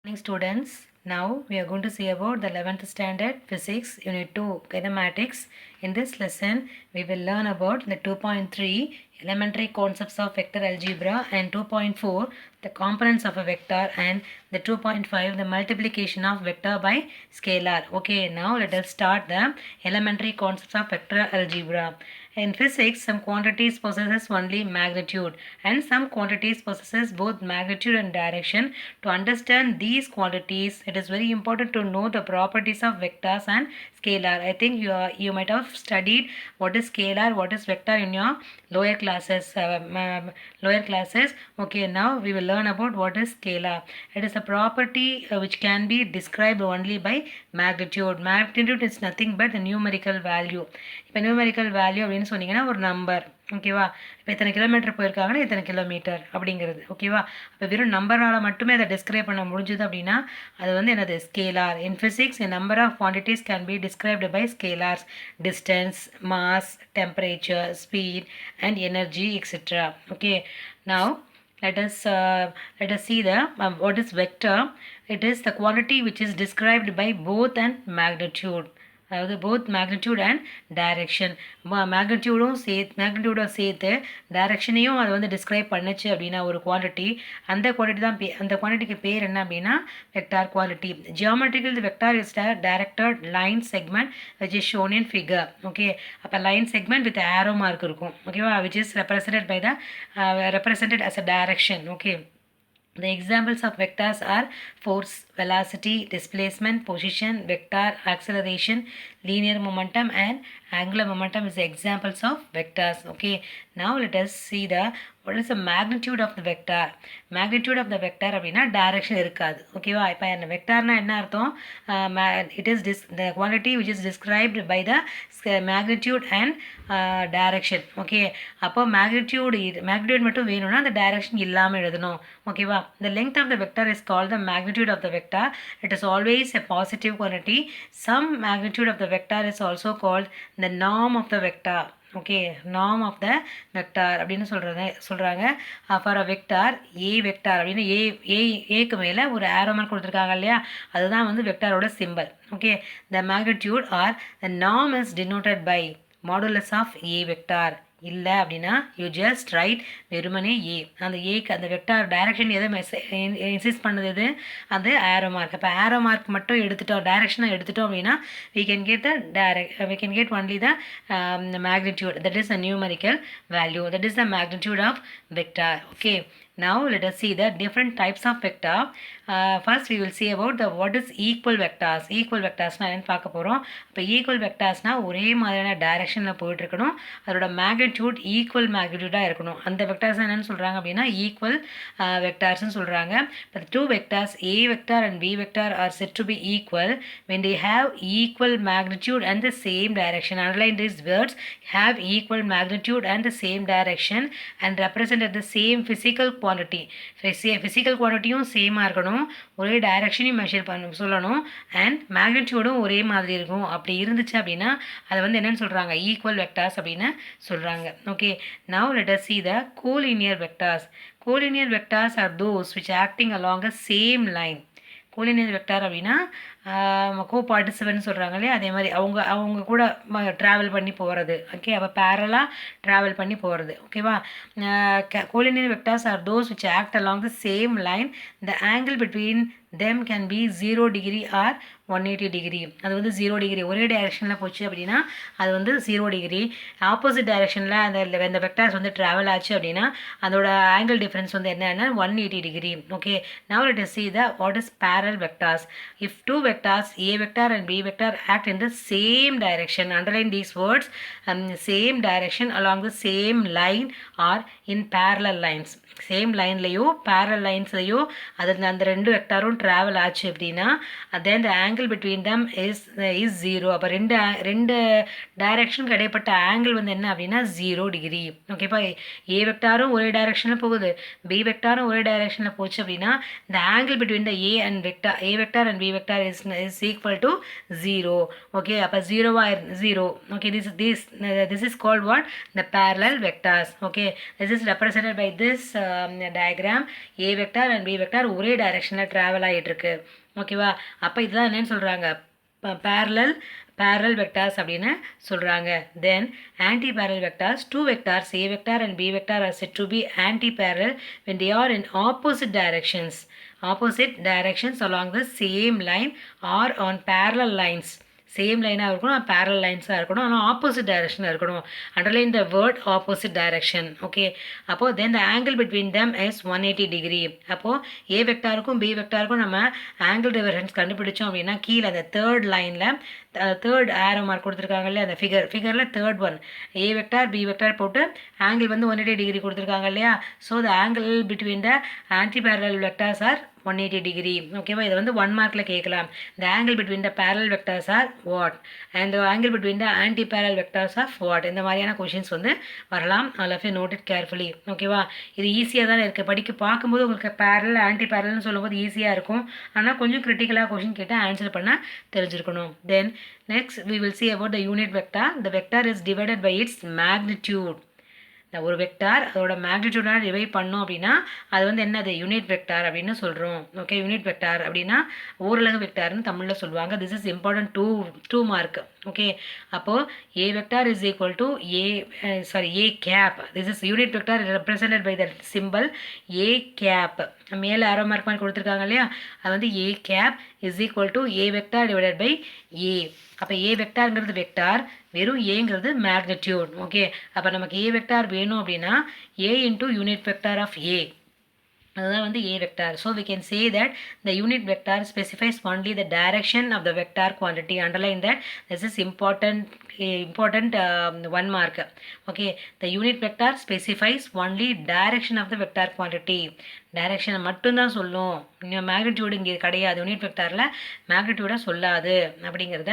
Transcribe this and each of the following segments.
Morning students, now we are going to see about the 11th standard physics unit 2 kinematics. In this lesson we will learn about the 2.3 elementary concepts of vector algebra and 2.4 the components of a vector and the 2.5 the multiplication of vector by scalar. Okay, now let us start the elementary concepts of vector algebra. In physics, some quantities possesses only magnitude and some quantities possesses both magnitude and direction. To understand these quantities, it is very important to know the properties of vectors and scalar. I think you might have studied what is scalar, what is vector in your lower classes. Okay, now we will learn about what is scalar. It is a property which can be described only by magnitude. Magnitude is nothing but the numerical value. இப்போ numerical value அப்படின்னு சொன்னீங்கன்னா ஒரு number, ஓகேவா? இப்போ எத்தனை kilometre போயிருக்காங்கன்னா எத்தனை kilometre அப்படிங்கிறது, ஓகேவா? இப்போ வெறும் நம்பரால் மட்டுமே அதை டிஸ்கிரைப் பண்ண முடிஞ்சுது அப்படின்னா அது வந்து என்னது? Scalar. In physics a number of quantities can be described by scalars: distance, mass, temperature, speed and energy, etc. Okay, now let us see the what is vector. It is the quantity which is described by both and magnitude, அதாவது both magnitude and direction. மேக்னிடியூடும் சேர்த்து டைரெக்ஷனையும் அதை வந்து describe பண்ணுச்சு அப்படின்னா ஒரு quantity, அந்த குவான்டிட்டிக்கு பேர் என்ன அப்படின்னா vector quantity. Geometrical vector is the directed line segment which is shown in figure. Okay, அப்போ line segment with arrow mark இருக்கும், ஓகேவா? Which is represented as a direction. Okay, the examples of vectors are force, velocity, displacement, position, vector, acceleration, linear momentum and angular momentum is the examples of vectors. Okay, now let us see what is the magnitude of the vector. Magnitude of the vector அப்படின்னா direction இருக்காது, ஓகேவா? இப்போ அந்த வெக்டார்னா என்ன அர்த்தம்? it is the quantity which is described by the magnitude and direction. Okay, அப்போ magnitude மட்டும் வேணும்னா அந்த டைரக்ஷன் இல்லாமல் எழுதணும், ஓகேவா? The length of the vector is called the magnitude of the vector. It is always a positive quantity. Some magnitude of the vector is also called the norm of the vector. Okay, norm of the vector அப்படின்னு சொல்கிறாங்க. For a vector A vector அப்படின்னு ஏக்கு மேலே ஒரு ஆரோ mark கொடுத்துருக்காங்க இல்லையா, அதுதான் வந்து வெக்டாரோட symbol. Okay, the magnitude or the norm is denoted by modulus of a vector. இல்லை அப்படின்னா யூ ஜஸ்ட் ரைட் வெறுமனே ஏ. அந்த ஏக்கு அந்த வெக்டார் டைரக்ஷன் எதை இன்சிஸ்ட் பண்ணுது, எது? அந்த ஆரோ மார்க். அப்போ ஆரோ மார்க் மட்டும் எடுத்துட்டோம், டைரக்ஷனை எடுத்துட்டோம் அப்படின்னா we can get only the magnitude, that is the numerical value, that is the magnitude of vector. Okay, now let us see the different types of vector. First we will see about the what is equal vectors. Equal vectorsனா என்னன்னு பார்க்க போகிறோம். இப்போ equal வெக்டார்ஸ்னா ஒரே மாதிரியான டைரக்ஷனில் போயிட்டு இருக்கணும், அதோட மேக்னிடியூட் ஈக்குவல் மேக்னிடியூடாக இருக்கணும். அந்த வெக்டார்ஸ் என்னென்னு சொல்கிறாங்க அப்படின்னா ஈக்குவல் வெக்டார்ஸ்னு சொல்கிறாங்க. இப்போ two vectors A vector and B vector are said to be equal when they have equal magnitude and the same direction. Underline these words: have equal magnitude and the same direction and represent at the same physical quantity. Physical குவான்டிட்டியும் சேமாக இருக்கணும், ஒரே டைரக்ஷனையும் measure சொல்லணும், and மேக்னிடியூடும் ஒரே மாதிரி இருக்கும். அப்படி இருந்துச்சு அப்படின்னா அதை வந்து என்னென்னு சொல்கிறாங்க? ஈக்குவல் வெக்டார்ஸ் அப்படின்னு சொல்கிறாங்க. Okay, now let us see the collinear vectors. Collinear vectors are those which acting along a same line. Collinear vector அப்படின்னா கோ பார்ட்டிசிபென்ட்னு சொல்கிறாங்க இல்லையா, அதே மாதிரி அவங்க கூட ட்ராவல் பண்ணி போகிறது. ஓகே, அப்போ பேரலாக ட்ராவல் பண்ணி போகிறது, ஓகேவா? Collinear vectors are those which act along the same line. The angle between them can be 0 degree or 180 degree. அது வந்து 0 degree ஒரே டைரக்ஷனில் போச்சு அப்படின்னா அது வந்து 0 degree. ஆப்போசிட் டைரக்ஷனில் அந்த வெக்டார்ஸ் வந்து ட்ராவல் ஆச்சு அப்படின்னா அதோட ஆங்கிள் டிஃப்ரென்ஸ் வந்து என்னன்னா 180 degree. Okay, now let us see the what is parallel vectors. If two vectors A vector and B vector act in the same direction, underline these words, same direction along the same line or in parallel lines. Same லைன்லையோ parallel லைன்ஸ்லையோ அந்த ரெண்டு வெக்டாரும் travel ஆச்சு அப்படின்னா then the angle between them is 0. அப்போ ரெண்டு direction இடைப்பட்ட ஆங்கிள் வந்து என்ன அப்படின்னா 0 degree. ஓகேப்பா, ஏ வெக்டாரும் ஒரே டைரக்ஷனில் போகுது, பி வெக்டாரும் ஒரே டைரக்ஷனில் போச்சு அப்படின்னா the angle between the A vector and B vector is is equal to 0. Okay, அப்போ 0 okay, this is called what? The parallel vectors. Okay, this is represented by this diagram. A vector and B vector ஒரே directionல travel ஆகிட்டு இருக்கு. ஓகேவா, அப்போ இதுதான் என்னன்னு சொல்கிறாங்க, parallel vectors அப்படின்னு சொல்கிறாங்க. Then anti-parallel vectors, two vectors A vector and B vector are said to be anti-parallel when they are in opposite directions along the same line or on parallel lines. Same லைனாக இருக்கணும், parallel லைன்ஸாக இருக்கணும், ஆனால் opposite டைரக்ஷனாக இருக்கணும். Underline the word opposite direction. Okay, அப்போது then the angle between them is 180 degree. அப்போது A வெக்டாருக்கும் B வெக்டாருக்கும் நம்ம ஆங்கிள் டிஃபரன்ஸ் கண்டுபிடிச்சோம் அப்படின்னா கீழே அந்த தேர்ட் லைனில் தேர்ட் ஆரோ மார்க் கொடுத்துருக்காங்க இல்லையா, அந்த ஃபிகரில் third one A vector B vector போட்டு ஆங்கிள் வந்து 180 டிகிரி கொடுத்துருக்காங்க இல்லையா. So the angle between the anti parallel vectors are 180 degree. ஓகேவா, இதை வந்து 1 மார்க்கில் கேட்கலாம். The angle between the parallel vectors are what and the angle between the anti parallel vectors are what. இந்த மாதிரியான கொஷின்ஸ் வந்து வரலாம். All of you note it carefully. ஓகேவா, இது ஈஸியாக தான் இருக்குது, பார்க்கும்போது உங்களுக்கு பேரல் ஆன்டி பேரல்னு சொல்லும்போது ஈஸியாக இருக்கும். ஆனால் கொஞ்சம் கிரிட்டிக்கலாக கொஷின் கேட்டால் ஆன்சர் பண்ண தெரிஞ்சிருக்கணும். தென் next we will see about the unit vector. The vector is divided by its magnitude. ஒரு வெக்டார் அதோட மேக்னிடியூடாக டிவைட் பண்ணோம் அப்படின்னா அது வந்து என்னது, யூனிட் வெக்டார் அப்படின்னு சொல்கிறோம். ஓகே, யூனிட் வெக்டார் அப்படின்னா ஓரலகு வெக்டார்னு தமிழில் சொல்லுவாங்க. This is important two mark. Okay, அப்போது A vector is equal to A cap. This is unit vector represented by the symbol A cap. மேலே ஆரோ மார்க் மாதிரி கொடுத்துருக்காங்க இல்லையா, அது வந்து A cap is equal to A vector divided by A. அப்போ A வெக்டார்ங்கிறது vector, வெறும் ஏங்கிறது magnitude. Okay, அப்போ நமக்கு ஏ வெக்டார் வேணும் அப்படின்னா A into unit vector of A, அதுதான் வந்து A vector. So we can say that the unit vector specifies only the direction of the vector quantity. Underline that this is important 1 mark. Okay, the unit vector specifies only direction of the vector quantity. டைரக்ஷனை மட்டும்தான் சொல்லும், magnitude இங்கே கிடையாது. Unit வெக்டாரில் மேக்னிடியூடாக சொல்லாது அப்படிங்கிறத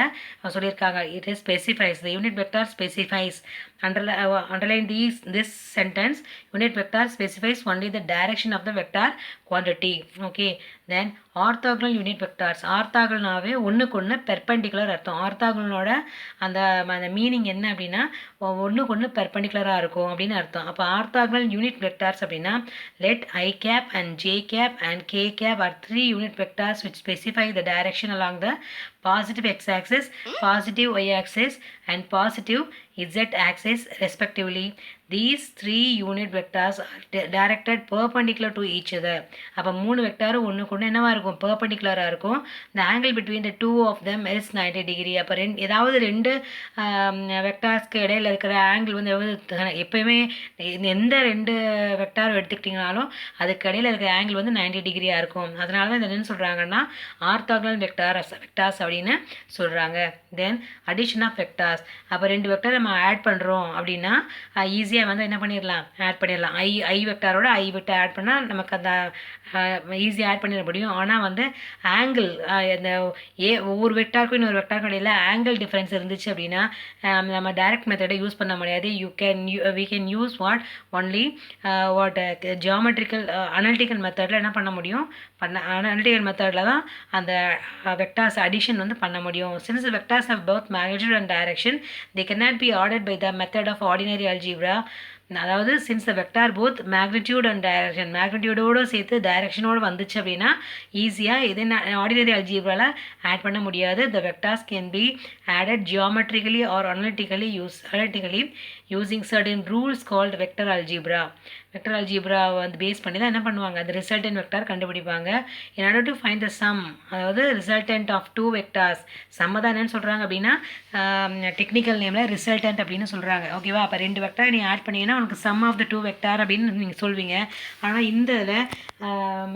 சொல்லியிருக்காங்க. It is specifies, the unit vector specifies. Underline this sentence, unit vector specifies only the direction of the vector quantity. Okay, then orthogonal unit vectors. ஆர்த்தாகல்னாவே ஒன்றுக்கு ஒன்று பெர்பெண்டிகுலர் அர்த்தம். ஆர்த்தாகலனோட அந்த மீனிங் என்ன அப்படின்னா ஒன்றுக்கு ஒன்று பெர்பெண்டிகுலராக இருக்கும் அப்படின்னு அர்த்தம். அப்போ ஆர்த்தாகனல் யூனிட் வெக்டார்ஸ் அப்படின்னா let i cap and j cap and k cap are 3 unit vectors which specify the direction along the positive x-axis, positive y-axis and positive z-axis respectively. These 3 unit vectors are directed perpendicular to each other. அப்போ 3 வெக்டாரும் ஒன்றுக்கு ஒன்று என்னவாக இருக்கும், பெர்பெண்டிகுலராக இருக்கும். The angle between the two of them is 90 degree. அப்போ ஏதாவது ரெண்டு வெக்டார்ஸ்க்கு இடையில் இருக்கிற ஆங்கிள் வந்து எப்போயுமே எந்த ரெண்டு வெக்டாரும் எடுத்துக்கிட்டிங்கனாலும் அதுக்கு இடையில் இருக்கிற ஆங்கிள் வந்து 90 டிகிரியாக இருக்கும். அதனால தான் என்னென்னு சொல்கிறாங்கன்னா ஆர்த்தோகனல் வெக்டார்ஸ் அப்படின்னு சொல்கிறாங்க. தென் அடிஷன் ஆஃப் வெக்டார்ஸ். அப்போ ரெண்டு வெக்டார் நம்ம ஆட் பண்ணுறோம் அப்படின்னா ஈஸியாக வந்து என்ன பண்ணிடலாம், ஆட் பண்ணிடலாம். ஐ வெக்டாரோட ஐ வெக்டார் ஆட் பண்ணால் நமக்கு அந்த ஈஸியாக ஆட் பண்ணிட முடியும். ஆனால் வந்து ஆங்கிள் இந்த ஒவ்வொரு வெக்டாருக்கும் இன்னொரு வெக்டாருக்கும் இடையில் ஆங்கிள் டிஃப்ரென்ஸ் இருந்துச்சு அப்படின்னா நம்ம டைரக்ட் மெத்தடை யூஸ் பண்ண முடியாது. we can use only geometrical analytical மெத்தடில் என்ன பண்ண முடியும், அனலிட்டிக்கல் மெத்தடில் தான் அந்த வெக்டார்ஸ் அடிஷன் வந்து பண்ண முடியும். since the vectors have both magnitude and direction, they cannot be ordered by the method of ordinary algebra. அதாவது since the vector both magnitude and direction, மேக்னிடியூடோடு சேர்த்து டைரக்ஷனோடு வந்துச்சு அப்படின்னா ஈஸியாக இதை ஆர்டினரி அல்ஜீப்ராவில் ஆட் பண்ண முடியாது. the vectors can be added geometrically or analytically using certain rules called vector algebra. Vector algebra வந்து base பண்ணி தான் என்ன பண்ணுவாங்க, அந்த ரிசல்டன்ட் வெக்டார் கண்டுபிடிப்பாங்க. in order to find the sum, அதாவது ரிசல்டன்ட் ஆஃப் டூ வெக்டார்ஸ். சம்ம தான் என்னன்னு சொல்கிறாங்க அப்படின்னா டெக்னிக்கல் நேமில் ரிசல்டன்ட் அப்படின்னு சொல்கிறாங்க. ஓகேவா, அப்போ ரெண்டு வெக்டார் நீ ஆட் பண்ணிங்கன்னா உனக்கு sum of the two vector அப்படின்னு நீங்கள் சொல்வீங்க. ஆனால் இந்த இதில்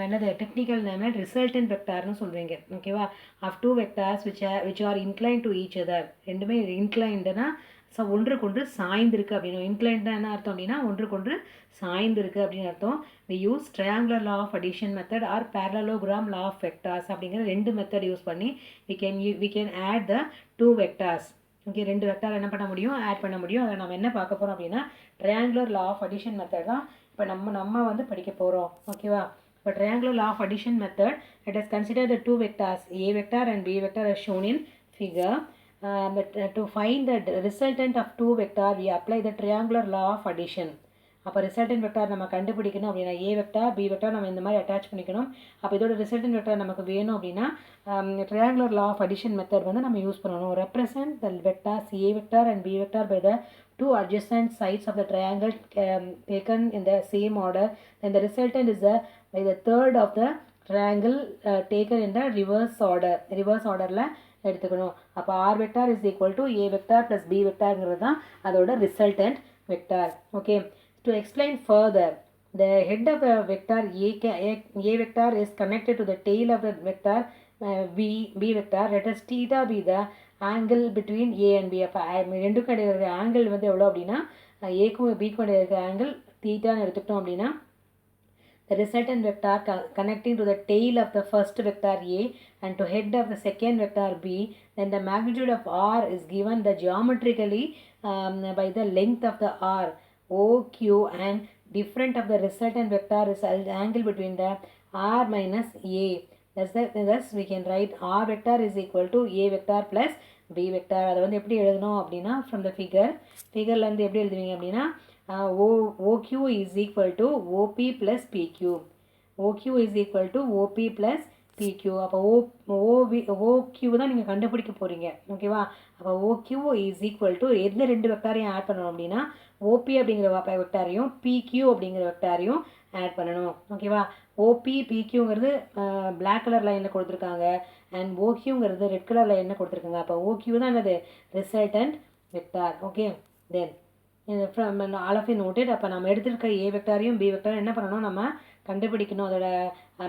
என்னது டெக்னிக்கல் நேமில் ரிசல்டன்ட் வெக்டார்னு சொல்வீங்க. ஓகேவா, of two vectors which are inclined to each other. ரெண்டுமே இன்க்ளைண்டுனா ஸோ ஒன்றுக்கொன்று சாய்ந்திருக்கு அப்படின்னு. இன்க்ளைண்ட் என்ன அர்த்தம் அப்படின்னா ஒன்றுக்கொன்று சாய்ந்திருக்கு அப்படின்னு அர்த்தம். we use triangular law of addition method or parallelogram law of vectors அப்படிங்கிற ரெண்டு மெத்தட் யூஸ் பண்ணி we can add the two vectors. Okay, ரெண்டு வெக்டார் என்ன பண்ண முடியும், ஆட் பண்ண முடியும். அதை நம்ம என்ன பார்க்க போகிறோம் அப்படின்னா triangular law of addition method தான் இப்போ நம்ம வந்து படிக்க போகிறோம். ஓகேவா, For triangular law of addition method, let us consider the two vectors a vector and b vector as shown in figure. To find the resultant of two vector, we apply the triangular law of addition. அப்போ resultant vector நம்ம கண்டுபிடிக்கணும் அப்படின்னா ஏ vector B vector நம்ம இந்த மாதிரி attach பண்ணிக்கணும். அப்போ இதோட ரிசல்டன் வெக்டார் நமக்கு வேணும் அப்படின்னா triangular law of addition method வந்து நம்ம யூஸ் பண்ணணும். Represent the vectors A vector and B vector by the two adjacent sides of the triangle taken in the same order. Then the resultant is by the third of the triangle taken in the reverse order. Reverse orderல எடுத்துக்கணும். அப்போ R vector is equal to A vector plus B வெக்டார்ங்கிறது தான் அதோட resultant vector. Okay, to explain further, the head of the vector a vector is connected to the tail of the vector b vector. Let us theta be the angle between a and b. அப்போ ரெண்டுக்கும் இடையே இருக்கிற angle வந்து எவ்வளோ அப்படின்னா ஏக்கும் பிக்கும் இடையே இருக்கிற ஆங்கிள் தீட்டான்னு எடுத்துக்கிட்டோம் அப்படின்னா the resultant vector connecting to the tail of the first vector a and to head of the second vector b, then the magnitude of r is given the geometrically by the length of the r OQ, and different of the resultant vector is the angle between the r minus a. Thus we can write r vector is equal to a vector plus b vector. அதை வந்து எப்படி எழுதணும் அப்படின்னா from the figureலேருந்து எப்படி எழுதுவீங்க அப்படின்னா OQ is equal to OP plus PQ. OQ is equal to OP plus PQ. அப்போ OQ தான் நீங்கள் கண்டுபிடிக்க போகிறீங்க. ஓகேவா? அப்போ OQ is equal to எந்த ரெண்டு வெக்டாரையும் ஆட் பண்ணணும் அப்படின்னா OP அப்படிங்கிற வெக்டாரையும் PQ அப்படிங்கிற வெக்டாரையும் ஆட் பண்ணணும். ஓகேவா? OP PQங்கிறது பிளாக் கலர் லைனில் கொடுத்துருக்காங்க அண்ட் OQங்கிறது ரெட் கலர் லைனில் கொடுத்துருக்காங்க. அப்போ OQ தான் என்னது resultant vector. Okay, then from all of you noted. அப்போ நம்ம எடுத்துருக்க ஏ வெக்டாரையும் பி வெக்டாரையும் என்ன பண்ணணும், நம்ம கண்டுபிடிக்கணும். அதோட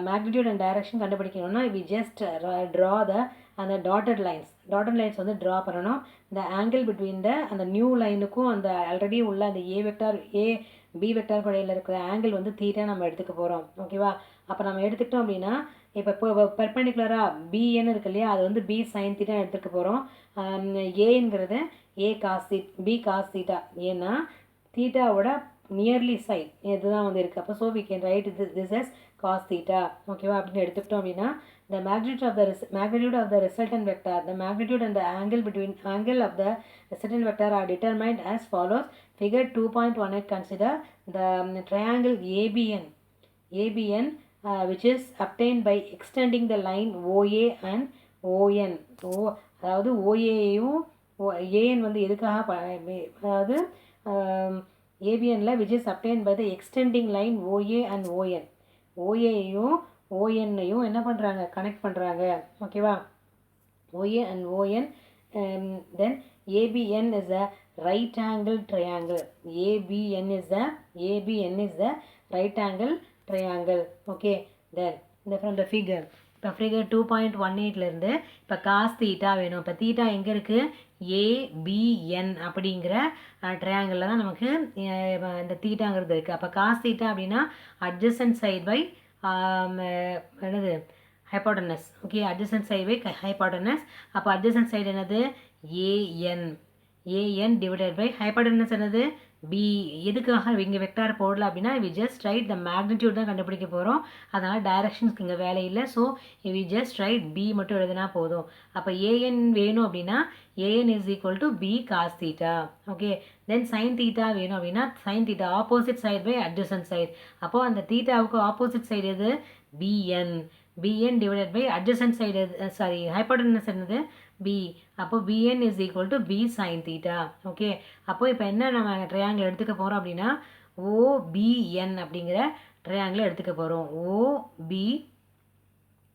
மேக்னிடியூட் அண்ட் டைரக்ஷன் கண்டுபிடிக்கணும்னா we just draw அந்த டாட்டட் லைன்ஸ் வந்து ட்ரா பண்ணணும். இந்த ஆங்கிள் பிட்வீன் அந்த நியூ லைனுக்கும் அந்த ஆல்ரெடி உள்ள அந்த ஏ வெக்டார் பி வெக்டார் இடையில் இருக்கிற ஆங்கிள் வந்து தீட்டா நம்ம எடுத்துக்க போகிறோம். ஓகேவா? அப்போ நம்ம எடுத்துக்கிட்டோம் அப்படின்னா இப்போ பெர்பெண்டிகுலராக பிஎன்னு இருக்கு இல்லையா, அது வந்து பி சைன் தீட்டா எடுத்துக்க போகிறோம். ஏங்கிறது A cos B cos theta, ஏன்னா தீட்டாவோட நியர்லி சைட் இதுதான் வந்து இருக்குது. அப்போ so we can write this as cos theta. ஓகேவா? அப்படின்னு எடுத்துக்கிட்டோம் அப்படின்னா the magnitude of the resultant vector, the magnitude and the angle of the resultant vector are determined as follows. Figure 2.18 consider the triangle ABN which is obtained by extending the line OA and ON. அதாவது OAயும் AN வந்து எதுக்காக, அதாவது ABNல which is obtained by the extending line OA and ON. OAயும் ONனையும் என்ன பண்ணுறாங்க, connect பண்ணுறாங்க. ஓகேவா? OA and ON. Then ABN is a right angle triangle. ABN is the right angle triangle. Okay, then from the figure, இப்போ figure 2.18லேருந்து இப்போ cos theta வேணும். இப்போ theta எங்கே இருக்குது, ஏபிஎன் அப்படிங்கிற ட்ரையாங்கிளில் தான் நமக்கு இந்த தீட்டாங்கிறது இருக்குது. அப்போ காஸ் தீட்டா அப்படின்னா அட்ஜசன்ட் சைட் பை என்னது hypotenuse. Okay, adjacent side by hypotenuse. அப்போ அட்ஜசன்ட் சைடு என்னது ஏஎன் டிவைடட் பை ஹைப்போட்டனஸ் என்னது பி. எதுக்காக இங்கே வெக்டார் போடல அப்படின்னா we just write the magnitude தான் கண்டுபிடிக்க போகிறோம். அதனால் டைரக்ஷன்ஸ்க்கு இங்கே வேலை இல்லை. So we just write B மட்டும் எழுதினா போதும். அப்போ ஏஎன் வேணும் அப்படின்னா AN is equal to B cos theta. Okay, then sine theta வேணும் அப்படின்னா sign theta opposite side by adjacent side. அப்போது அந்த தீட்டாவுக்கு ஆப்போசிட் சைடு எது, BN divided by adjacent side hypotenuse என்னது பி. அப்போ BN is equal to B sine theta. Okay, அப்போது இப்போ என்ன நம்ம ட்ரையாங்கிள் எடுத்துக்க போகிறோம் அப்படின்னா ஓபிஎன் அப்படிங்கிற ட்ரையாங்கிள் எடுத்துக்க போகிறோம்.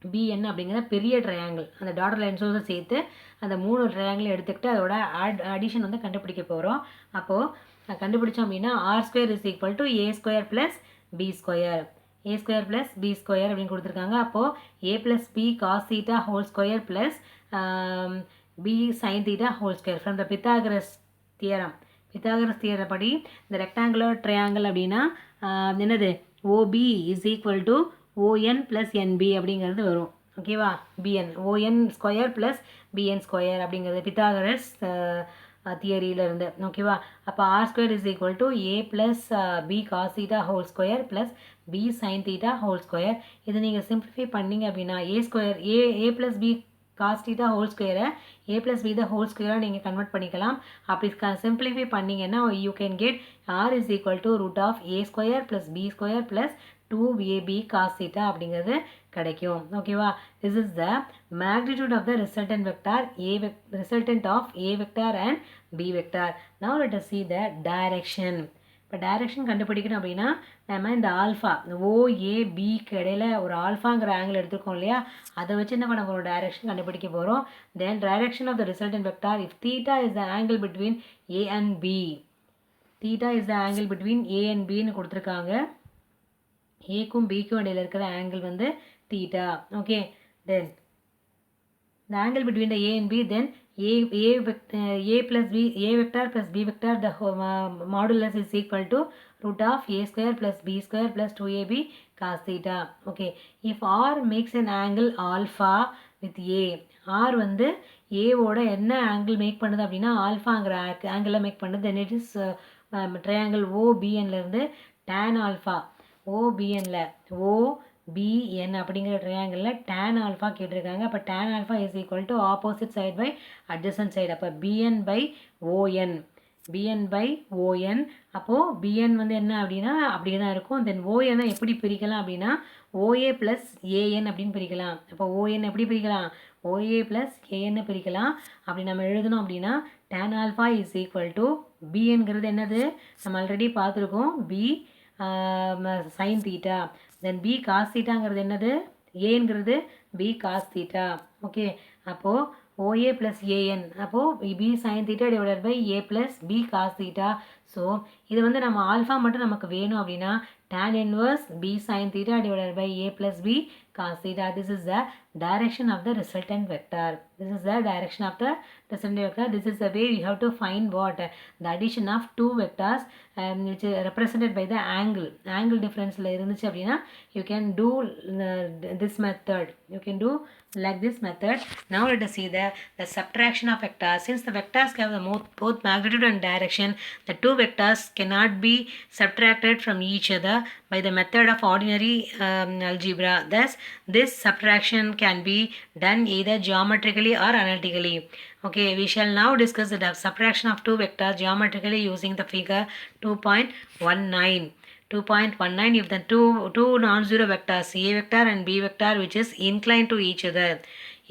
ஓபிஎன் அப்படிங்கிற பெரிய ட்ரையாங்கிள் அந்த டாட்டர் லைன்ஸோடு சேர்த்து அந்த 3 ட்ரையாங்கிள் எடுத்துக்கிட்டு அதோட அடிஷன் வந்து கண்டுபிடிக்க போகிறோம். அப்போது கண்டுபிடிச்சோம் அப்படின்னா R square is equal to A square plus B square. a square plus b square அப்படின்னு கொடுத்துருக்காங்க. அப்போது a plus b cos theta whole square plus b sin theta whole square from the Pythagoras theorem. படி இந்த rectangular triangle அப்படின்னா என்னது OB is equal to ON plus NB அப்படிங்கிறது வரும். ஓகேவா? BN ON square plus BN square அப்படிங்கிறது Pythagoras தியரியிலேருந்து. ஓகேவா? அப்போ R square is equal to A plus B cos theta whole square plus b sin theta whole square. இதை நீங்கள் simplify பண்ணீங்க அப்படின்னா a plus b cos theta whole square a plus b the whole square நீங்கள் convert பண்ணிக்கலாம். அப்படி simplify பண்ணீங்கன்னா you can get r is equal to root of a square plus b square plus 2ab cos theta அப்படிங்கிறது கிடைக்கும். ஓகேவா? This is the magnitude of the resultant vector resultant of a vector and b vector. Now let us see the direction. இப்போ direction கண்டுபிடிக்கணும் அப்படின்னா நம்ம இந்த alpha OABக்கு இடையில ஒரு ஆல்ஃபாங்கிற ஆங்கிள் எடுத்துருக்கோம் இல்லையா, அதை வச்சு என்ன பண்ண போகிறோம், டைரக்ஷன் கண்டுபிடிக்க போகிறோம். Then direction of the resultant vector if theta is the angle between A and B, theta is the angle between A and பின்னு கொடுத்துருக்காங்க. ஏக்கும் பிக்கும் இடையில இருக்கிற ஆங்கிள் வந்து theta. Okay, then the angle between the a and b, then a plus b, a vector plus b vector, the modulus is equal to root of a square plus b square plus 2ab cos theta. Okay, if r makes an angle alpha with a, r வந்து a ஓட என்ன angle make பண்ணுது அப்படின்னா alphaங்கிற angle make பண்ணுது, then it is triangle OBN ல இருந்து tan alpha OBN ல OBN அப்படிங்கிற ட்ரையாங்கிளில் tan ஆல்ஃபா கேட்டிருக்காங்க. அப்போ tan alpha is equal to opposite side by adjacent side. அப்போ BN by ON, BN by ON. அப்போது BN வந்து என்ன அப்படின்னா அப்படியே தான் இருக்கும். தென் ON எப்படி பிரிக்கலாம் அப்படின்னா OA ப்ளஸ் AN அப்படின்னு பிரிக்கலாம். அப்போ ON எப்படி பிரிக்கலாம், OA ப்ளஸ் AN பிரிக்கலாம். அப்படி நம்ம எழுதணும் அப்படின்னா tan alpha is equal to BNங்கிறது என்னது நம்ம ஆல்ரெடி பார்த்துருக்கோம், B sin theta. then b cos thetaங்கிறது என்னது, ஏங்கிறது b cos theta. ஓகே, அப்போது OA plus AN, அப்போது b sin theta divided by a plus b cos theta. So இது வந்து நம்ம ஆல்ஃபா மட்டும் நமக்கு வேணும் அப்படின்னா tan inverse b sin theta divided by a plus b cos theta. This is the direction of the resultant vector. This is the direction of the resultant vector. This is the way we have to find what, the addition of two vectors which is represented by the angle difference ல இருந்துச்சு அப்படின்னா you can do this method. You can do like this method. Now let us see the subtraction of vectors. Since the vectors have the both magnitude and direction, the two vectors cannot be subtracted from each other by the method of ordinary algebra. Thus, this subtraction can be done either geometrically or analytically. Okay, we shall now discuss the subtraction of two vectors geometrically using the figure 2.19. 2.19, if the two non-zero vectors a vector and b vector which is inclined to each other,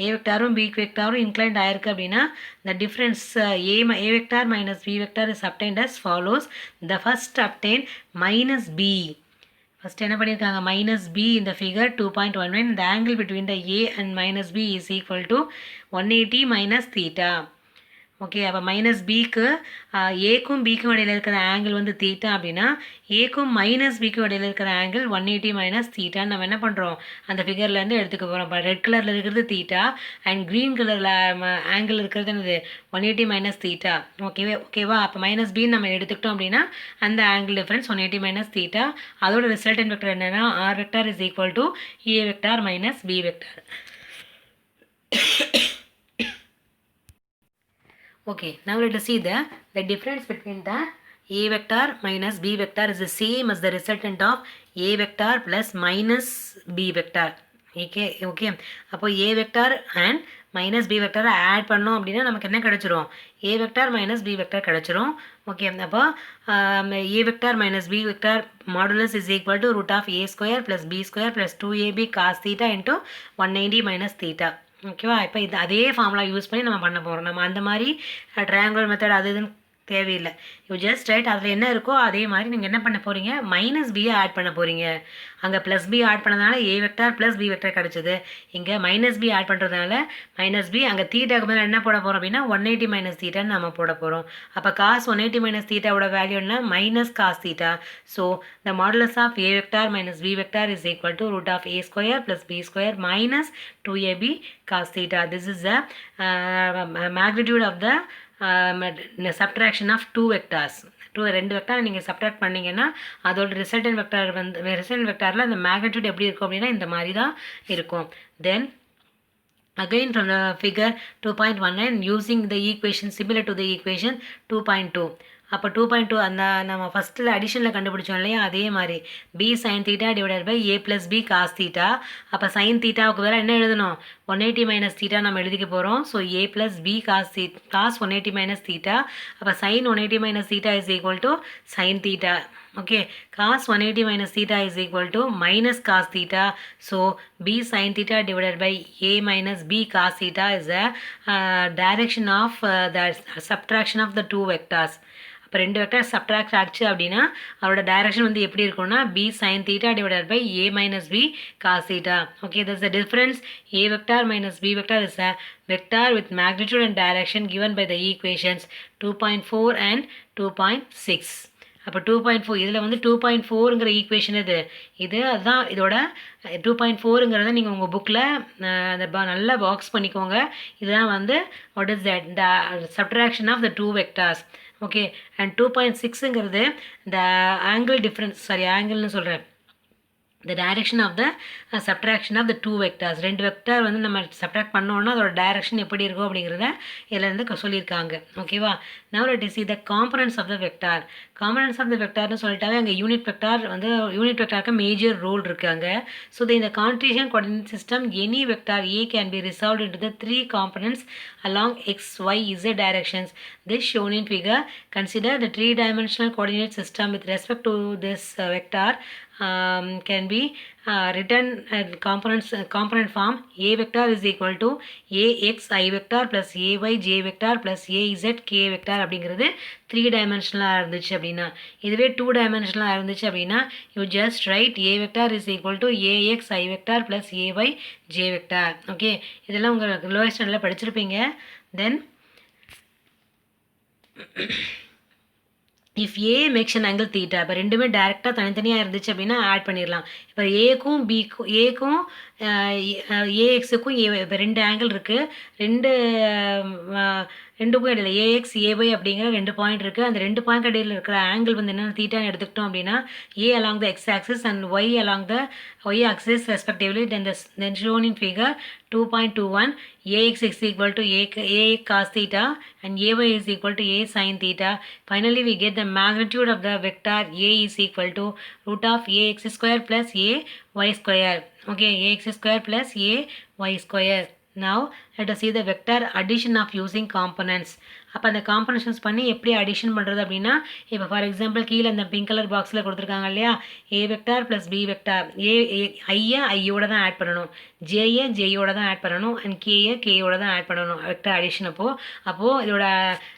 a vectorum b vectorum inclined ஆயிருக்கு அப்படின்னா the difference a vector minus b vector is obtained as follows. The first obtained minus b, first என்ன பண்ணியிருக்காங்க, minus b in the figure 2.19. the angle between the a and minus b is equal to 180 minus theta. Okay, அப்போ minus பிக்கு ஏக்கும் பிக்கும் இடையில இருக்கிற angle வந்து theta அப்படின்னா ஏக்கும் மைனஸ் பிக்கும் இடையில இருக்கிற ஆங்கிள் 180 மைனஸ் தீட்டான்னு நம்ம என்ன பண்ணுறோம் அந்த ஃபிகர்லேருந்து எடுத்துக்க போகிறோம். இப்போ ரெட் கலரில் இருக்கிறது தீட்டா அண்ட் க்ரீன் கலரில் ஆங்கிள் இருக்கிறது என்னது 180 மைனஸ் தீட்டா. ஓகேவா? அப்போ மைனஸ் பின்னு நம்ம எடுத்துக்கிட்டோம் அப்படின்னா அந்த ஆங்கிள் டிஃப்ரென்ஸ் 180 மைனஸ் தீட்டா. அதோட ரிசல்டன்ட் வெக்டர் என்னென்னா R vector is equal to A vector minus B vector. Okay, now let us see the difference between the a vector minus b vector is the same as the resultant of a vector plus minus b vector. Okay, அப்போ a vector and minus b vector add பண்ணோம் அப்படின்னா நமக்கு என்ன கிடைச்சிரும், a vector minus b vector கிடைச்சிரும். Okay, அப்போ a vector minus b vector modulus is equal to root of a square plus b square plus 2ab cos theta into 190 minus theta. ஓகேவா? இப்போ இது அதே ஃபார்முலா யூஸ் பண்ணி நம்ம பண்ண போகிறோம். நம்ம அந்த மாதிரி ட்ரையாங்குலர் மெத்தட் அது இதுன்னு தேவையில்லை. யூ ஜஸ்ட் ரைட் அதில் என்ன இருக்கோ அதே மாதிரி நீங்கள் என்ன பண்ண போகிறீங்க, மைனஸ் பியை ஆட் பண்ண போகிறீங்க. அங்கே ப்ளஸ் பி ஆட் பண்ணதுனால ஏ வெக்டார் ப்ளஸ் பி வெக்டார் கிடச்சிது. இங்கே மைனஸ் பி ஆட் பண்ணுறதுனால மைனஸ் பி, அங்கே தீட்டாக்கு மேலே என்ன போட போகிறோம் அப்படின்னா 180 மைனஸ் தீட்டான்னு நம்ம போட போகிறோம். அப்போ காஸ் 180 மைனஸ் தீட்டாவோட வேல்யூ என்ன, minus cos theta. So the modulus of A vector minus B vector is equal to root of A square plus B square minus 2ab cos theta. This is the magnitude of the subtraction of two vectors. ரெண்டு vector நீங்கள் subtract பண்ணிங்கன்னா அதோட resultant vector வந்து resultant வெக்டாரில் அந்த magnitude எப்படி இருக்கும் அப்படின்னா இந்த மாதிரி தான் இருக்கும். தென் again from the figure 2.19 using the equation similar to the equation 2.2, அப்போ 2.2 அந்த நம்ம ஃபஸ்ட்டில் அடிஷனில் கண்டுபிடிச்சோம் இல்லையா, அதே மாதிரி b sin theta divided by a plus b cos theta. அப்போ sin தீட்டாவுக்கு வேறு என்ன எழுதணும், 180 மைனஸ் தீட்டா நம்ம எழுதிக்க போகிறோம். So a plus b cos 180 minus theta. அப்போ sin 180 minus theta is equal to sin theta. Okay, cos 180 minus theta is equal to minus cos theta. So b sin theta divided by a minus b cos theta is the direction of the subtraction of the two vectors. இப்போ ரெண்டு vector subtract ஆச்சு அப்படின்னா அதோட direction வந்து எப்படி இருக்கும்னா b sin theta divided by a minus b cos theta. Okay, that's the difference. A vector minus b vector is a vector with magnitude and direction given by the equations 2.4 and 2.6. அப்போ 2.4 இதில் வந்து 2.4ங்கிற equation இது அதுதான் இதோட 2.4ங்கிறத நீங்கள் உங்கள் புக்கில் அந்த நல்லா பாக்ஸ் பண்ணிக்கோங்க. இதுதான் வந்து what is that the subtraction of the two vectors. Okay, and 2.6ங்கிறது த ஆங்கிள் டிஃப்ரென்ஸ், ஆங்கிள்னு சொல்கிறேன், the direction of the subtraction of the two vectors. ரெண்டு வெக்டார் வந்து நம்ம சப்ட்ராக்ட் பண்ணோன்னா அதோட டைரக்ஷன் எப்படி இருக்கும் அப்படிங்கிறத இதில் இருந்து சொல்லியிருக்காங்க. ஓகேவா, now let us see the components of the vector. components of the vectorனு சொல்லிட்டாவே அங்கே யூனிட் வெக்டார் வந்து யூனிட் வெக்டாருக்கு மேஜர் ரோல் இருக்காங்க. So in the Cartesian coordinate system any vector A can be resolved into the three components along x, y, z directions. This shown in figure. Consider the three-dimensional coordinate system with respect to this vector can be written component form. A vector is equal to ax I vector plus ay j vector plus az k vector அப்படிங்கிறது 3-dimensional இருந்துச்சு அப்படின்னா. இதுவே 2-dimensional இருந்துச்சு அப்படின்னா you just write a vector is equal to ax I vector plus ay j vector. Okay, இதெல்லாம் உங்கள் lower ஸ்டாண்டர்டில் படிச்சிருப்பீங்க. தென் if A maths an angle theta, இப்போ ரெண்டுமே டேரெக்டாக தனித்தனியாக இருந்துச்சு அப்படின்னா ஆட் பண்ணிடலாம். இப்போ ஏக்கும் பிக்கும் ஏக்கும் ஏஎக்ஸுக்கும் ஏ இப்போ ரெண்டு ஆங்கிள் இருக்குது, ரெண்டுக்கும் இடையில ஏஎக்ஸ் ஏஒய் அப்படிங்கிற ரெண்டு பாயிண்ட் இருக்குது. அந்த ரெண்டு பாயிண்ட் இடையில இருக்கிற ஆங்கிள் வந்து என்னென்ன தீட்டான்னு எடுத்துக்கிட்டோம் அப்படின்னா A along the X axis and Y along the Y axis respectively. Then shown in figure 2.21 ax is equal to a cos theta and ay is equal to a sin theta. Finally we get the magnitude of the vector a is equal to root of ax square plus a y square. Okay, ax square plus a y square. Now let us see the vector addition of using components. அப்போ அந்த காம்பனேஷன்ஸ் பண்ணி எப்படி addition பண்ணுறது அப்படின்னா, இப்போ for example கீழே இந்த pink colour பாக்ஸில் கொடுத்துருக்காங்க இல்லையா, ஏ வெக்டார் ப்ளஸ் பி வெக்டார், ஐயோட தான் ஆட் பண்ணணும், ஜேயோட தான் ஆட் பண்ணணும், அண்ட் கேயோட தான் ஆட் பண்ணணும் வெக்டார் அடிஷன். அப்போது இதோட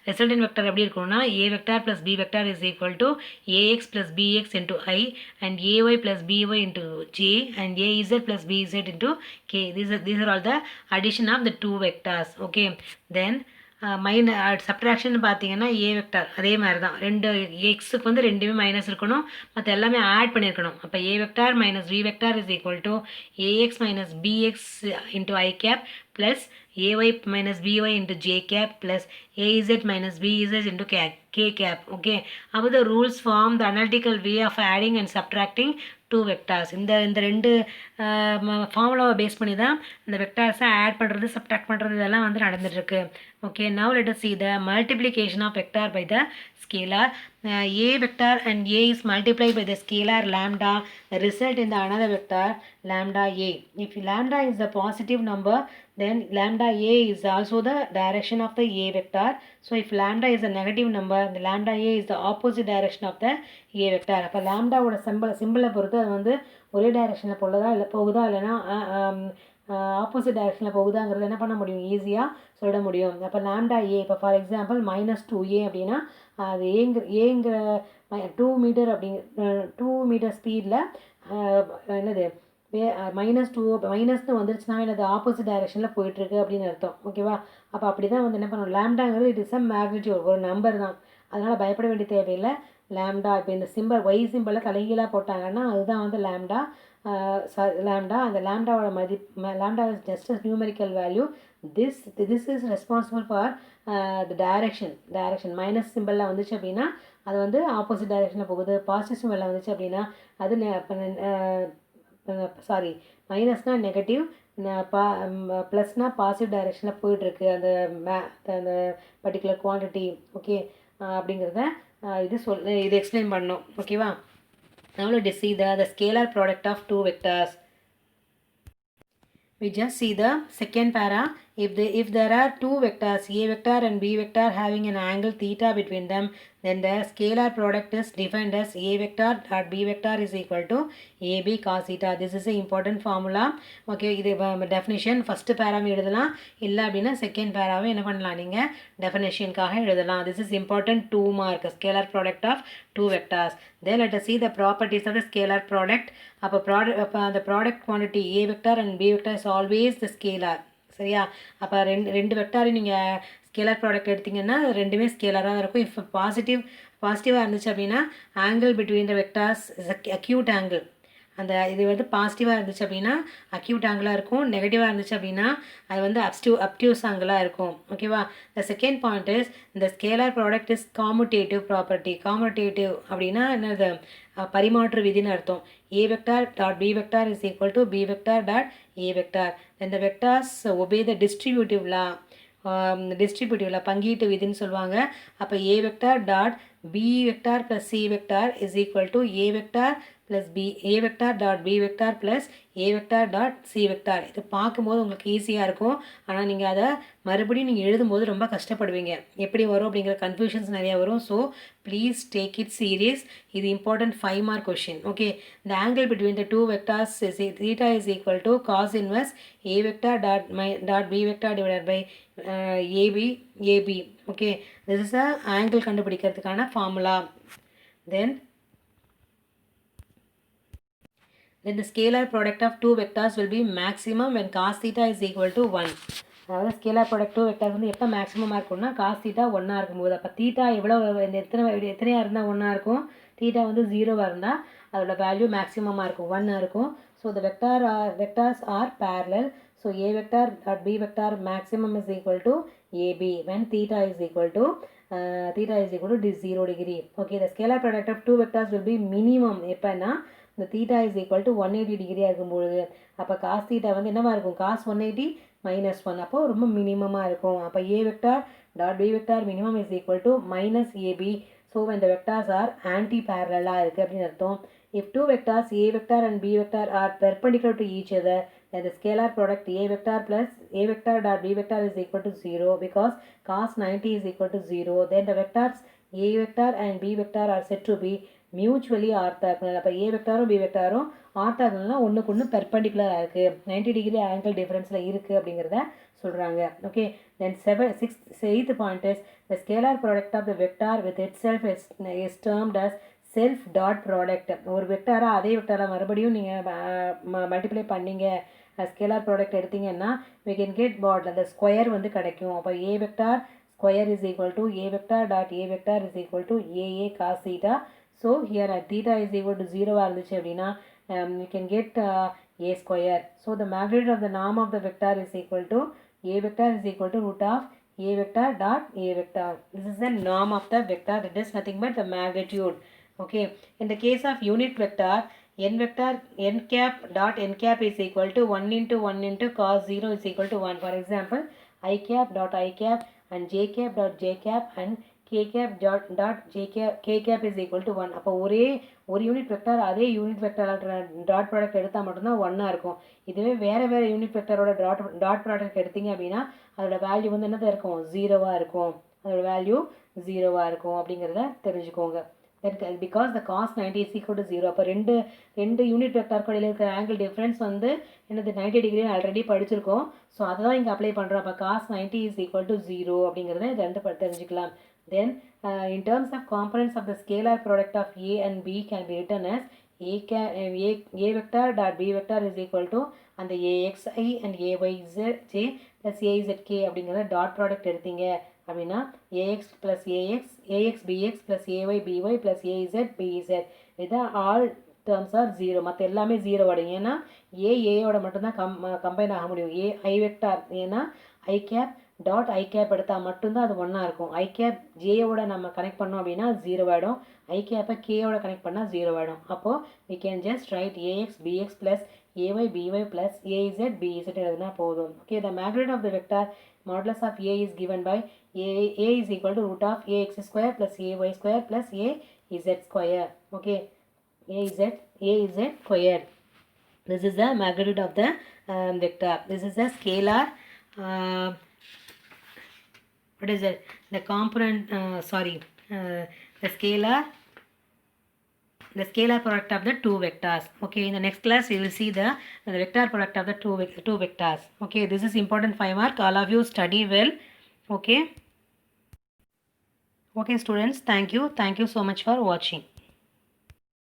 ரிசல்டன்ட் வெக்டார் எப்படி இருக்கணும்னா A vector plus B vector is equal to A X plus B X into I and A Y plus B Y into J and A Z plus B Z into K. These are all the addition of the two vectors. Okay, then subtraction பார்த்தீங்கன்னா ஏ vector அதே மாதிரி தான், ரெண்டு எக்ஸுக்கு வந்து ரெண்டுமே minus இருக்கணும், மற்ற எல்லாமே ஆட் பண்ணியிருக்கணும். அப்போ A vector minus B vector is equal to A X minus B X into I cap plus ay minus by into j cap plus az minus bz into k cap. Okay, அப்போ the rules form the analytical way of adding and subtracting two vectors. இந்த ரெண்டு ஃபார்முலாவை base பண்ணி தான் இந்த வெக்டார்ஸை add பண்ணுறது subtract பண்ணுறது இதெல்லாம் வந்து நடந்துட்டுருக்கு. Okay, now let us see the multiplication of vector by the scalar. A vector and a is multiplied by the scalar lambda, result in the another vector lambda a. If lambda is a positive number, then lambda a is also the direction of the a vector. So if lambda is a negative number, the lambda a is the opposite direction of the a vector. அப்போ lambdaவோட சிம்பிளை பொறுத்து அது வந்து ஒரே டைரெக்ஷனில் போகுதா இல்லைன்னா opposite டைரெக்ஷனில் போகுதாங்கிறது என்ன பண்ண முடியும், ஈஸியாக சொல்ல முடியும். அப்போ லாம்டா ஏ, இப்போ ஃபார் எக்ஸாம்பிள் -2a அப்படின்னா அது ஏங்கிற 2 மீட்டர் $2 மீட்டர் ஸ்பீடில் என்னது -2 வந்துருச்சுன்னா என்னது ஆப்போசிட் டைரெக்ஷனில் போயிட்டுருக்கு அப்படின்னு அர்த்தம். ஓகேவா, அப்போ அப்படி தான் வந்து என்ன பண்ணணும், லாம்டாங்கிறது இட் இஸ் அ மேக்னிடியூட், ஒரு நம்பர் தான், அதனால் பயப்பட வேண்டிய தேவையில்லை. லாம்டா இப்போ இந்த சிம்பிள் ஒய் சிம்பிளை தலைகீழாக போட்டாங்கன்னா அதுதான் வந்து லாம்டா. அந்த லாம்டாவோட lambda is just a numerical value. This is responsible for the direction. Minus சிம்பிளில் வந்துச்சு அப்படின்னா அது வந்து ஆப்போசிட் டைரெக்ஷனில் போகுது, பாசிட்டிவ் சிம்பிளில் வந்துச்சு அப்படின்னா அது மைனஸ்னால் நெகட்டிவ், ப்ளஸ்னால் பாசிட்டிவ் டைரெக்ஷனில் போயிட்டுருக்கு அந்த பர்டிகுலர் குவான்டிட்டி. ஓகே, அப்படிங்கிறத இது எக்ஸ்பிளைன் பண்ணோம். ஓகேவா? Now let us see the scalar product of two vectors. We just see the second para. If there are two vectors A vector and B vector having an angle theta between them, then the scalar product is defined as A vector dot B vector is equal to AB cos theta. This is an important formula. Okay, இது definition first para எழுதலாம், இல்லை அப்படின்னா second பேராவை என்ன பண்ணலாம், நீங்கள் டெஃபினேஷனுக்காக எழுதலாம். This is important 2 mark scalar product of two vectors. Then let us see the properties of the scalar product. அப்போ அந்த product quantity A vector and B vector is always the scalar. சரியா? அப்போ ரெண்டு வெக்டாரையும் நீங்கள் ஸ்கேலர் ப்ராடக்ட் எடுத்திங்கன்னா ரெண்டுமே ஸ்கேலராக இருக்கும். இப்போ பாசிட்டிவாக இருந்துச்சு அப்படின்னா angle between the vectors is acute angle. அந்த இது வந்து பாசிட்டிவாக இருந்துச்சு அப்படின்னா அக்யூட் ஆங்கிளாக இருக்கும். நெகட்டிவாக இருந்துச்சு அப்படின்னா அது வந்து அப்டியூஸ் ஆங்கிளாக இருக்கும். ஓகேவா? த செகண்ட் பாயிண்ட் இஸ் இந்த scalar product is commutative property. Commutative அப்படின்னா என்னது, பரிமாற்று விதின்னு அர்த்தம். A vector dot B vector is equal to B vector dot A vector. Then the vectors obey the distributive law. டிஸ்ட்ரிபியூட்டிவ்ல பங்கீட்டு விதின்னு சொல்லுவாங்க. அப்போ A vector dot B vector plus C vector is equal to A vector plus A vector dot B vector plus A vector dot C vector. இது பார்க்கும்போது உங்களுக்கு ஈஸியாக இருக்கும். ஆனால் நீங்கள் அதை மறுபடியும் நீங்கள் எழுதும்போது ரொம்ப கஷ்டப்படுவீங்க. எப்படி வரும் அப்படிங்கிற கன்ஃபியூஷன்ஸ் நிறையா வரும். So please take it serious. இது important 5 mark question. Okay, the angle between the two vectors is theta is equal to cos inverse A vector dot B vector divided by AB. ஓகே, this is a angle கண்டுபிடிக்கிறதுக்கான formula. Then the scalar product of two vectors will be maximum when cos theta is equal to 1. அதாவது scalar product two vectors வந்து எப்போ மேக்ஸிமமாக இருக்கும்னா cos theta 1 இருக்கும்போது. அப்போ theta எவ்வளோ எத்தனையாக இருந்தால் 1 இருக்கும், தீட்டா வந்து 0 இருந்தால் அதோட வேல்யூ மேக்ஸிமமாக இருக்கும், 1 இருக்கும். So the vectors are parallel. So A vector dot B vector maximum is equal to AB when theta is equal to 0 degree. Okay, the scalar product of two vectors will be minimum எப்போனா இந்த theta is equal to 180 degree இருக்கும்பொழுது. அப்போ cos theta வந்து என்னவாக இருக்கும், cos 180 minus 1. அப்போ ரொம்ப மினிமமாக இருக்கும். அப்போ A vector dot B vector minimum is equal to minus AB. So when the vectors are anti-parallel இருக்குது அப்படின்னு அர்த்தம். If two vectors A vector and B vector are perpendicular to each other, then the scalar product A vector plus A vector dot B vector is equal to 0 because cos 90 is equal to 0. Then the vectors A vector and B vector are said to be mutually orthogonal. அப்போ A வெக்டாரும் B வெக்டாரும் ஆர்த்தாகுனல்னா ஒன்றுக்கு ஒன்று பெர்பெண்டிகுலராக இருக்குது, 90 degree angle டிஃப்ரென்ஸில் இருக்குது அப்படிங்கிறத சொல்கிறாங்க. Okay, then 8th point is the scalar product of the vector with itself is termed as self dot product. ஒரு வெக்டாராக அதே வெக்டாராக மறுபடியும் நீங்கள் மல்டிப்ளை பண்ணிங்க ஸ்கேலார் ப்ராடக்ட் எடுத்திங்கன்னா we can get what அந்த ஸ்கொயர் வந்து கிடைக்கும். அப்போ A vector square is equal to A vector dot A vector is equal to AA cos theta. So here theta is equal to 0 இருந்துச்சு அப்படின்னா you can get A square. So the magnitude of the norm of the vector is equal to A vector is equal to root of A vector dot A vector. This is the norm of the vector, that is nothing but the magnitude. Okay, in the case of unit vector, n vector n cap dot n cap is equal to 1 into 1 into cos 0 is equal to 1. For example, I cap dot I cap and J cap dot J cap and K cap dot K cap is equal to 1. அப்போ ஒரு unit vector அதே unit வெக்டாரோட dot product எடுத்தால் மட்டும்தான் 1 இருக்கும். இதுவே வேறு unit வெக்டாரோட dot product எடுத்திங்க அப்படின்னா அதோட வேல்யூ வந்து என்னதான் இருக்கும், 0 இருக்கும். அதோட வேல்யூ 0 இருக்கும் அப்படிங்கிறத தெரிஞ்சுக்கோங்க. because the cos 90 is equal to 0. அப்போ ரெண்டு யூனிட் வெக்டார் கடையில் இருக்கிற ஆங்கிள் டிஃப்ரென்ஸ் வந்து என்னது 90 டிகிரி ஆல்ரெடி படிச்சிருக்கோம். ஸோ அதை தான் இங்கே அப்ளை பண்ணுறோம். அப்போ cos 90 is equal to 0 அப்படிங்கிறத இதை வந்து தெரிஞ்சுக்கலாம். Then in terms of components of the scalar product of A and B can be written as A vector dot B vector is equal to அந்த AXI and AYJ plus AZK அப்படிங்கிற dot product எடுத்தீங்க அப்படின்னா AX plus AX BX plus AY BY plus AZ BZ. இது all terms R 0. மற்ற எல்லாமே 0 வரும். ஏன்னா ஏயோட மட்டும்தான் கம்பைன் ஆக முடியும். ஐ வெக்டார் ஏன்னா ஐ கேப் டாட் ஐ கேப் எடுத்தால் மட்டும்தான் அது 1 இருக்கும். ஐ கேப் ஜேயோட நம்ம கனெக்ட் பண்ணோம் அப்படின்னா 0 ஆகிடும். ஐ கேப்பை கேயோட கனெக்ட் பண்ணால் 0 ஆகிடும். அப்போது we can just write AX BX plus ay by plus az bz எழுதுனா போதும். Okay, the magnitude of the vector modulus of a is given by a is equal to root of ax square plus ay square plus az square. Okay, az square. This is the magnitude of the vector. This is the scalar. What is it? The component. The scalar product of the two vectors. Okay, in the next class you will see the vector product of the two vectors. Okay, this is important 5 mark. All of you study well. Okay. Okay, students. Thank you so much for watching.